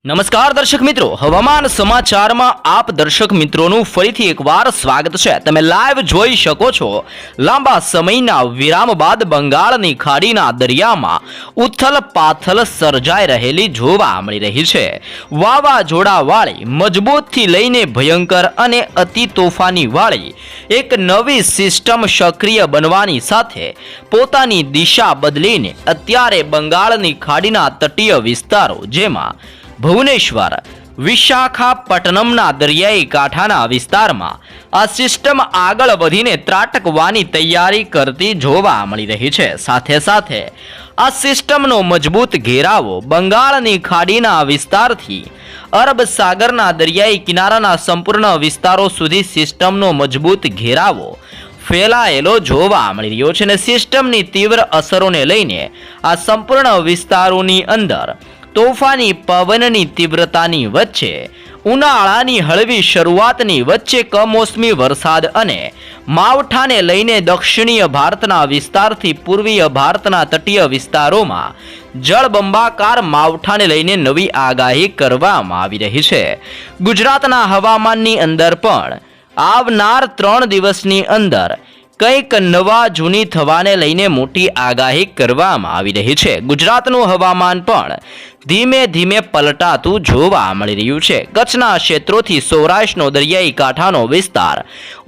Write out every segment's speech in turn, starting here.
નમસ્કાર દર્શક મિત્રો, હવામાન સમાચારમાં આપ દર્શક મિત્રોનું ફરીથી એકવાર સ્વાગત છે। તમે લાઈવ જોઈ શકો છો લાંબા સમયના વિરામ બાદ બંગાળની ખાડીના દરિયામાં ઉથલ પાથલ સર્જાઈ રહેલી જોવા મળી રહી છે। વાવાઝોડાવાળી મજબૂતથી લઈને ભયંકર અને અતિ તોફાનીવાળી એક નવી સિસ્ટમ સક્રિય બનવાની સાથે પોતાની દિશા બદલીને અત્યારે બંગાળની ખાડીના તટીય વિસ્તારો જેમાં ભુવનેશ્વર, વિશાખાપટ્ટનમના દરિયાઈ કાંઠાના વિસ્તારમાં આ સિસ્ટમ આગળ વધીને ત્રાટકવાની તૈયારી કરતી જોવા મળી રહી છે। સાથે સાથે આ સિસ્ટમનો મજબૂત ઘેરાવો બંગાળની ખાડીના વિસ્તારથી અરબ સાગરના દરિયાઈ કિનારાના સંપૂર્ણ વિસ્તારો સુધી સિસ્ટમનો મજબૂત ઘેરાવો ફેલાયેલો જોવા મળી રહ્યો છે અને સિસ્ટમની તીવ્ર અસરોને લઈને આ સંપૂર્ણ વિસ્તારોની અંદર તોફાની પવનની તીવ્રતાની વચ્ચે ઉનાળાની હળવી શરૂઆતની વચ્ચે કમોસમી વરસાદ અને માવઠાને લઈને દક્ષિણીય ભારતના વિસ્તારથી પૂર્વીય ભારતના તટીય વિસ્તારોમાં જળબંબાકાર માવઠાને લઈને નવી આગાહી કરવામાં આવી રહી છે। ગુજરાતના હવામાનની અંદર પણ આવનાર 3 દિવસની અંદર કંઈક નવા જૂની થવાને લઈને મોટી આગાહી કરવામાં આવી રહી છે। ગુજરાતનું હવામાન પણ ધીમે ધીમે પલટાતું જોવા મળી રહ્યું છે। કચ્છના ક્ષેત્રોથી સૌરાષ્ટ્રનો દરિયાઈ કાંઠાનો વિસ્તાર,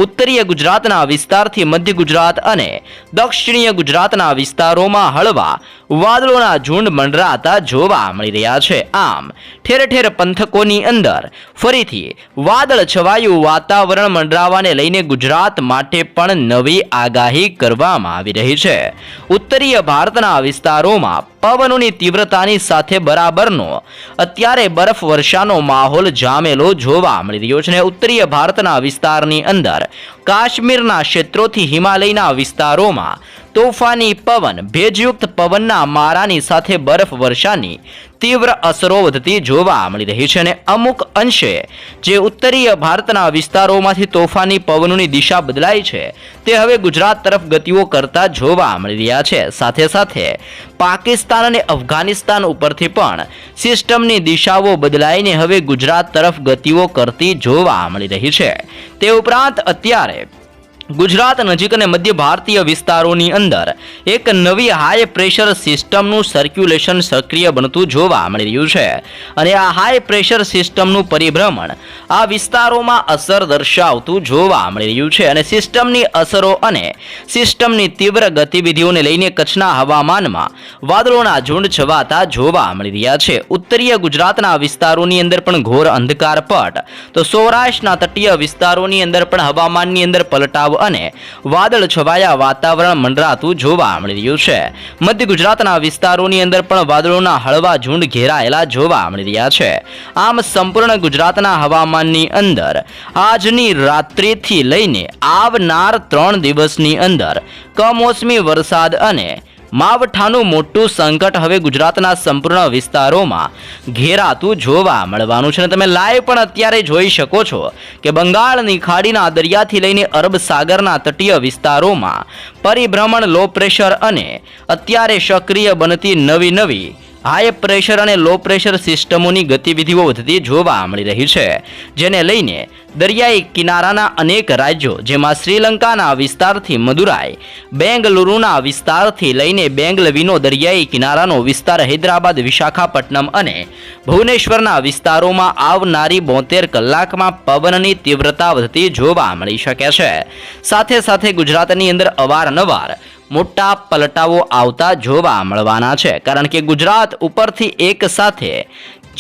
ઉત્તરીય ગુજરાતના વિસ્તારથી મધ્ય ગુજરાત અને દક્ષિણીય ગુજરાતના વિસ્તારોમાં હળવા વાદળોના ઝુંડ મંડરાતા જોવા મળી રહ્યા છે। આમ ઠેર ઠેર પંથકોની અંદર ફરીથી વાદળ છવાયું વાતાવરણ મંડરાવાને લઈને ગુજરાત માટે પણ નવી આગાહી કરવામાં આવી રહી છે। ઉત્તરીય ભારતના વિસ્તારોમાં પવનોની તીવ્રતાની સાથે બરાબરનો અત્યારે બરફ વર્ષાનો માહોલ જામેલો જોવા મળી રહ્યો છે। ઉત્તરીય ભારતના વિસ્તારની અંદર કાશ્મીરના ક્ષેત્રોથી હિમાલયના વિસ્તારોમાં તોફાની પવન, ભેજયુક્ત પવનના મારાની સાથે બરફ વર્ષાની તીવ્ર અસરો વધતી જોવા મળી રહી છે અને અમુક અંશે જે ઉત્તરીય ભારતના વિસ્તારોમાંથી તોફાની પવનોની દિશા બદલાઈ છે તે હવે ગુજરાત તરફ ગતિઓ કરતા જોવા મળી રહ્યા છે। સાથે સાથે પાકિસ્તાન અને અફઘાનિસ્તાન ઉપરથી પણ સિસ્ટમની દિશાઓ બદલાઈને હવે ગુજરાત તરફ ગતિઓ કરતી જોવા મળી રહી છે। તે ઉપરાંત અત્યારે ગુજરાત નજીક અને મધ્ય ભારતીય વિસ્તારોની અંદર એક નવી હાઈ પ્રેશર સિસ્ટમનું સર્ક્યુલેશન સક્રિય બનતું જોવા મળી રહ્યું છે અને આ હાઈ પ્રેશર સિસ્ટમનું પરિભ્રમણ આ વિસ્તારોમાં અસર દર્શાવતું જોવા મળી રહ્યું છે અને સિસ્ટમની અસરો અને સિસ્ટમની તીવ્ર ગતિવિધિઓને લઈને કચ્છના હવામાનમાં વાદળોના ઝુંડ છવાતા જોવા મળી રહ્યા છે। ઉત્તરીય ગુજરાતના વિસ્તારોની અંદર પણ ઘોર અંધકાર પટ, તો સૌરાષ્ટ્રના તટીય વિસ્તારોની અંદર પણ હવામાનની અંદર પલટાવ અને વાદળ છવાયા વાતાવરણ મંડરાતું જોવા મળી રહ્યું છે। મધ્ય ગુજરાતના વિસ્તારોની અંદર પણ વાદળોના હળવા ઝુંડ ઘેરાયેલા જોવા મળી રહ્યા છે। આમ સંપૂર્ણ ગુજરાતના હવામાનની અંદર આજની રાત્રિથી લઈને આવનાર 3 દિવસની અંદર કમોસમી વરસાદ અને માવઠાનું મોટું સંકટ હવે ગુજરાતના સંપૂર્ણ વિસ્તારોમાં ઘેરાતું જોવા મળવાનું છે। તમે લાઈવ પણ અત્યારે જોઈ શકો છો કે બંગાળની ખાડીના દરિયાથી લઈને અરબ સાગરના તટીય વિસ્તારોમાં પરિભ્રમણ લો પ્રેશર અને અત્યારે સક્રિય બનતી નવી હાઈ પ્રેશર અને લો પ્રેશર સિસ્ટમોની ગતિવિધિઓ વધતી જોવા મળી રહી છે, જેને લઈને દરિયાઈ કિનારાના અનેક રાજ્યો જેમાં શ્રીલંકાના વિસ્તારથી મદુરાઈ, બેંગલુરુના વિસ્તારથી લઈને બેંગલવીનો દરિયાઈ કિનારાનો વિસ્તાર, હૈદરાબાદ, વિશાખાપટ્ટનમ અને ભુવનેશ્વરના વિસ્તારોમાં આવનારી 72 કલાકમાં પવનની તીવ્રતા વધતી જોવા મળી શકે છે। સાથે સાથે ગુજરાતની અંદર અવારનવાર મોટા પલટાઓ આવતા જોવા મળવાના છે, કારણ કે ગુજરાત ઉપરથી એક સાથે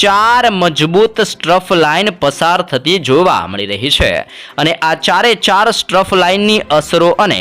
4 મજબૂત સ્ટ્રફ લાઇન પસાર થતી જોવા મળી રહી છે અને આ 4 સ્ટ્રફ લાઇનની અસરો અને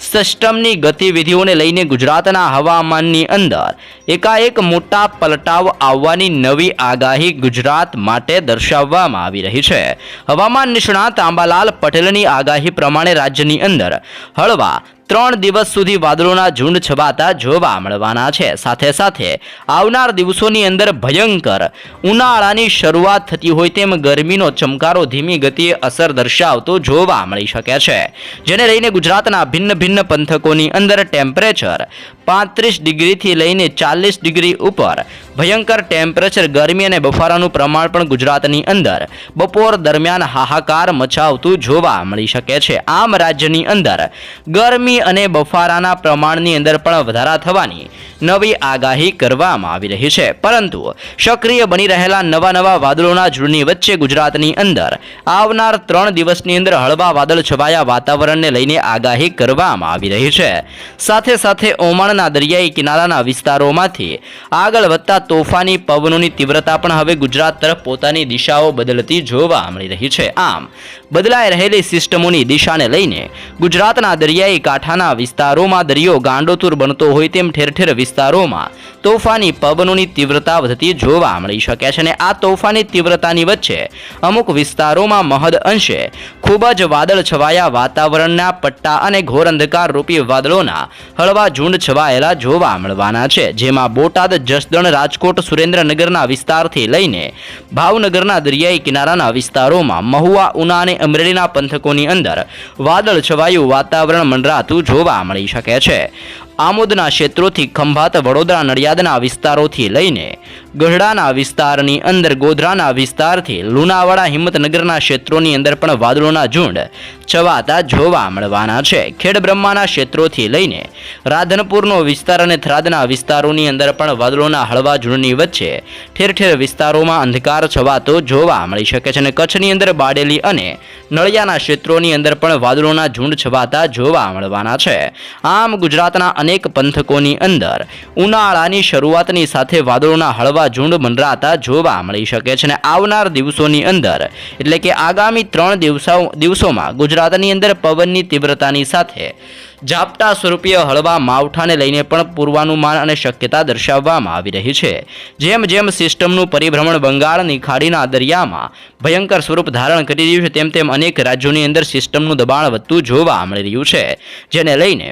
સિસ્ટમની ગતિવિધિઓને લઈને ગુજરાતના હવામાનની અંદર એકાએક મોટા પલટાવ આવવાની નવી આગાહી ગુજરાત માટે દર્શાવવામાં આવી રહી છે। હવામાન નિષ્ણાત આંબાલાલ પટેલની આગાહી પ્રમાણે રાજ્યની અંદર હળવા 3 દિવસ સુધી વાદળોના ઝુંડ છવાતા જોવા મળવાના છે। સાથે સાથે આવનાર દિવસોની અંદર ભયંકર ઉનાળાની શરૂઆત થતી હોય તેમ ગરમીનો ચમકારો ધીમી ગતિએ અસર દર્શાવતો જોવા મળી શકે છે, જેને લઈને ગુજરાતના ભિન્ન પંથકોની અંદર ટેમ્પરેચર 35 ડિગ્રીથી લઈને 40 ડિગ્રી ઉપર ભયંકર ટેમ્પરેચર, ગરમી અને બફારાનું પ્રમાણ પણ ગુજરાતની અંદર બપોર દરમિયાન હાહાકાર મચાવતું જોવા મળી શકે છે. આમ રાજ્યની અંદર ગરમી અને બફારાના પ્રમાણની અંદર પણ વધારા થવાની નવી આગાહી કરવામાં આવી રહી છે. પરંતુ સક્રિય બની રહેલા નવા વાદળોના ઝુંડની વચ્ચે ગુજરાતની અંદર આવનાર 3 દિવસની અંદર હળવા વાદળ છવાયા વાતાવરણને લઈને આગાહી કરવામાં આવી રહી છે. સાથે સાથે ઓમાણના દરિયાઈ કિનારાના વિસ્તારોમાંથી આગળ વધતા તોફાની પવનોની તીવ્રતા પણ હવે ગુજરાત તરફ પોતાની દિશાઓ બદલતી જોવા મળી રહી છે. આમ બદલાઈ રહેલી સિસ્ટમોની દિશાને લઈને ગુજરાતના દરિયાઈ કાંઠાના વિસ્તારોમાં દરિયો ગાંડોતુર બનતો હોય તેમ ઠેર ઠેર વિસ્તારોમાં તોફાની પવનોની તીવ્રતા વધતી જોવા મળી શકે છે. અને આ તોફાની તીવ્રતાની વચ્ચે અમુક વિસ્તારોમાં મહદ અંશે ખૂબ જ વાદળ છવાયા વાતાવરણના પટ્ટા અને ઘોર અંધકાર રૂપી વાદળોના હળવા ઝુંડ છવાયેલા જોવા મળવાના છે. જેમાં બોટાદ, જસદણ, રાજકોટ, સુરેન્દ્રનગરના વિસ્તારથી લઈને ભાવનગરના દરિયાઈ કિનારાના વિસ્તારોમાં મહુવા, ઉના અને અમરેલીના પંથકોની અંદર વાદળ છવાયું વાતાવરણ મંડરાતું જોવા મળી શકે છે. આમોદના ક્ષેત્રોથી ખંભાત, વડોદરા, નડિયાદના વિસ્તારોથી લઈને ગઢડાના વિસ્તારની અંદર, ગોધરાના વિસ્તારથી લુણાવાડા, હિંમતનગરના ક્ષેત્રોની અંદર પણ વાદળોના ઝુંડ છવાતા જોવા મળવાના છે. ખેડબ્રહ્માના ક્ષેત્રોથી લઈને રાધનપુરનો વિસ્તાર અને થરાદના વિસ્તારોની અંદર પણ વાદળોના હળવા ઝુંડની વચ્ચે ઠેર ઠેર વિસ્તારોમાં અંધકાર છવાતો જોવા મળી શકે છે. અને કચ્છની અંદર બારડોલી અને નળિયાના ક્ષેત્રોની અંદર પણ વાદળોના ઝુંડ છવાતા જોવા મળવાના છે. આમ ગુજરાતના અનેક પંથકોની અંદર ઉનાળાની શરૂઆતની સાથે વાદળોના હળવા ઝુંડ મંડરાતા જોવા મળી શકે છે. અને આવનાર દિવસોની અંદર એટલે કે આગામી 3 દિવસોમાં ગુજરાતની અંદર પવનની તીવ્રતાની સાથે ઝાપટા સ્વરૂપીય હળવા માવઠાને લઈને પણ પૂર્વાનુમાન અને શક્યતા દર્શાવવામાં આવી રહી છે. જેમ જેમ સિસ્ટમનું પરિભ્રમણ બંગાળની ખાડીના દરિયામાં ભયંકર સ્વરૂપ ધારણ કરી રહ્યું છે, તેમ તેમ અનેક રાજ્યોની અંદર સિસ્ટમનું દબાણ વધતું જોવા મળી રહ્યું છે. જેને લઈને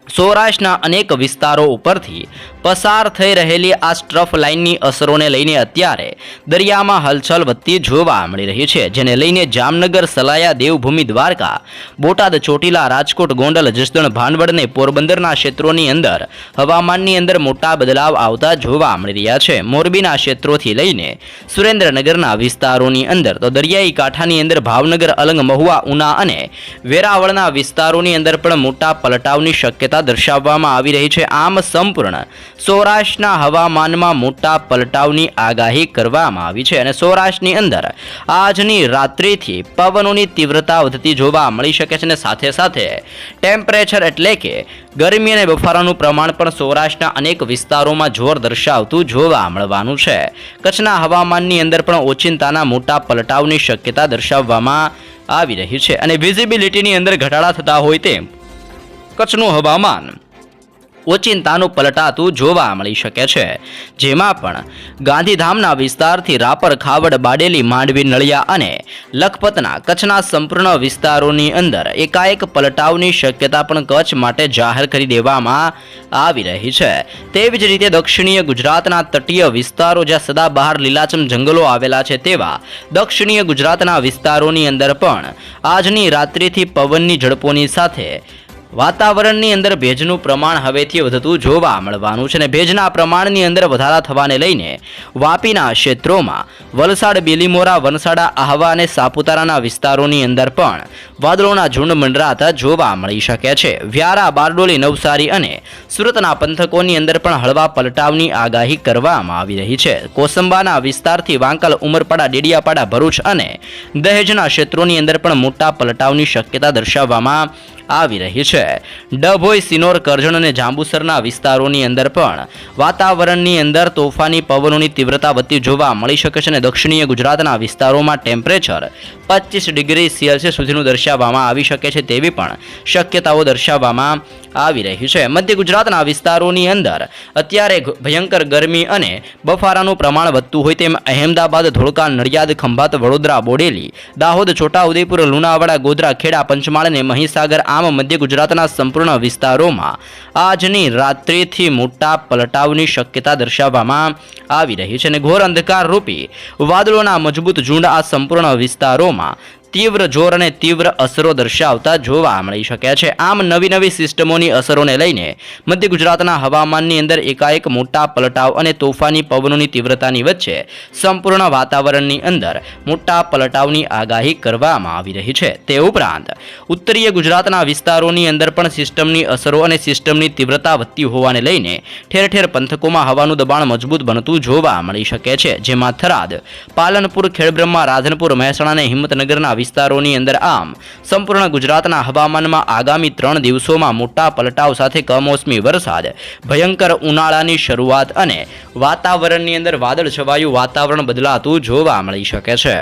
સૌરાષ્ટ્રના અનેક વિસ્તારો ઉપરથી પસાર થઈ રહેલી આ સ્ટ્રફ લાઇનની અસરોને લઈને અત્યારે દરિયામાં હલચલ વધતી જોવા મળી રહી છે. જેને લઈને જામનગર, સલાયા, દેવભૂમિ, દ્વારકા, બોટાદ, ચોટીલા, રાજકોટ, ગોંડલ, જસદણ, ભાનવડ અને પોરબંદરના ક્ષેત્રોની અંદર હવામાનની અંદર મોટા બદલાવ આવતા જોવા મળી રહ્યા છે. મોરબીના ક્ષેત્રોથી લઈને સુરેન્દ્રનગરના વિસ્તારોની અંદર તો દરિયાઈ કાંઠાની અંદર ભાવનગર, અલંગ, મહુવા, ઉના અને વેરાવળના વિસ્તારોની અંદર પણ મોટા પલટાવની શક્યતા દર્શાવવામાં આવી રહી છે. આમ સંપૂર્ણ સૌરાષ્ટ્રના હવામાનમાં મોટા પલટાવની આગાહી કરવામાં આવી છે. અને સૌરાષ્ટ્રની અંદર આજની રાત્રિથી પવનોની તીવ્રતા વધતી જોવા મળી શકે છે. અને સાથે સાથે ટેમ્પરેચર એટલે કે ગરમી અને બફારાનું પ્રમાણ પણ સૌરાષ્ટ્રના અનેક વિસ્તારોમાં જોર દર્શાવતું જોવા મળવાનું છે. કચ્છના હવામાનની અંદર પણ ઓચિંતાના મોટા પલટાવની શક્યતા દર્શાવવામાં આવી રહી છે. અને વિઝિબિલિટીની અંદર ઘટાડા થતા હોય તેમ કચ્છનું હવામાન ઓચિંતાનું પલટાતું જોવા મળી શકે છે. જેમાં પણ ગાંધીધામના વિસ્તારથી રાપર, ખાવડ, બારડોલી, માંડવી, નળિયા અને લખપતના કચ્છના સંપૂર્ણ વિસ્તારોની અંદર એકાએક પલટાવની શક્યતા પણ કચ્છ માટે જાહેર કરી દેવામાં આવી રહી છે. તેવી જ રીતે દક્ષિણીય ગુજરાતના તટીય વિસ્તારો જ્યાં સદાબહાર લીલાછમ જંગલો આવેલા છે તેવા દક્ષિણીય ગુજરાતના વિસ્તારોની અંદર પણ આજની રાત્રિથી પવનની ઝડપોની સાથે વાતાવરણની અંદર ભેજનું પ્રમાણ હવેથી વધતું જોવા મળવાનું છે. અને ભેજના પ્રમાણની અંદર વધારા થવાને લઈને વાપીના ક્ષેત્રોમાં વલસાડ, બેલીમોરા, વનસાડા, આહવા અને સાપુતારાના વિસ્તારોની અંદર પણ વાદળોના ઝુંડ મંડરાતા જોવા મળી શકે છે. વ્યારા, બારડોલી, નવસારી અને સુરતના પંથકોની અંદર પણ હળવા પલટાવની આગાહી કરવામાં આવી રહી છે. કોસંબાના વિસ્તારથી વાંકલ, ઉમરપાડા, ડેડિયાપાડા, ભરૂચ અને દહેજના ક્ષેત્રોની અંદર પણ મોટા પલટાવની શક્યતા દર્શાવવામાં આવી રહી છે. ડભોઈ, સિનોર, કરજણ અને જાંબુસરના વિસ્તારોની અંદર પણ વાતાવરણની અંદર તોફાની પવનોની તીવ્રતા વધતી જોવા મળી શકે છે. અને દક્ષિણીય ગુજરાતના વિસ્તારોમાં ટેમ્પરેચર 25 ડિગ્રી સેલ્સિયસ સુધીનું દર્શાવવામાં આવી શકે છે તેવી પણ શક્યતાઓ દર્શાવવામાં આવી રહી છે. મધ્ય ગુજરાતના વિસ્તારોની અંદર અત્યારે ભયંકર ગરમી અને બફારાનું પ્રમાણ વધતું હોય તેમ અહેમદાબાદ, ધોળકા, નડિયાદ, ખંભાત, વડોદરા, બોડેલી, દાહોદ, છોટાઉદેપુર, લુણાવાડા, ગોધરા, ખેડા, પંચમહાલ અને મહીસાગર આમ મધ્ય ગુજરાતના સંપૂર્ણ વિસ્તારોમાં આજની રાત્રિથી મોટા પલટાવની શક્યતા દર્શાવવામાં આવી રહી છે. અને ઘોર અંધકાર રૂપી વાદળોના મજબૂત ઝુંડ આ સંપૂર્ણ વિસ્તારોમાં તીવ્ર જોર અને તીવ્ર અસરો દર્શાવતા જોવા મળી શકે છે. આમ નવી સિસ્ટમોની અસરોને લઈને મધ્ય ગુજરાતના હવામાનની અંદર એકાએક મોટા પલટાવ અને તોફાની પવનોની તીવ્રતાની વચ્ચે સંપૂર્ણ વાતાવરણની અંદર મોટા પલટાવની આગાહી કરવામાં આવી રહી છે. તે ઉપરાંત ઉત્તરીય ગુજરાતના વિસ્તારોની અંદર પણ સિસ્ટમની અસરો અને સિસ્ટમની તીવ્રતા વધતી હોવાને લઈને ઠેર ઠેર પંથકોમાં હવાનું દબાણ મજબૂત બનતું જોવા મળી શકે છે. જેમાં થરાદ, પાલનપુર, ખેડબ્રહ્મા, રાધનપુર, મહેસાણા અને હિંમતનગરના વિસ્તારોની અંદર આમ સંપૂર્ણ ગુજરાતના હવામાનમાં આગામી 3 દિવસોમાં મોટા પલટાવ સાથે કમોસમી વરસાદ, ભયંકર ઉનાળાની શરૂઆત અને વાતાવરણની અંદર વાદળ છવાયું વાતાવરણ બદલાતું જોવા મળી શકે છે.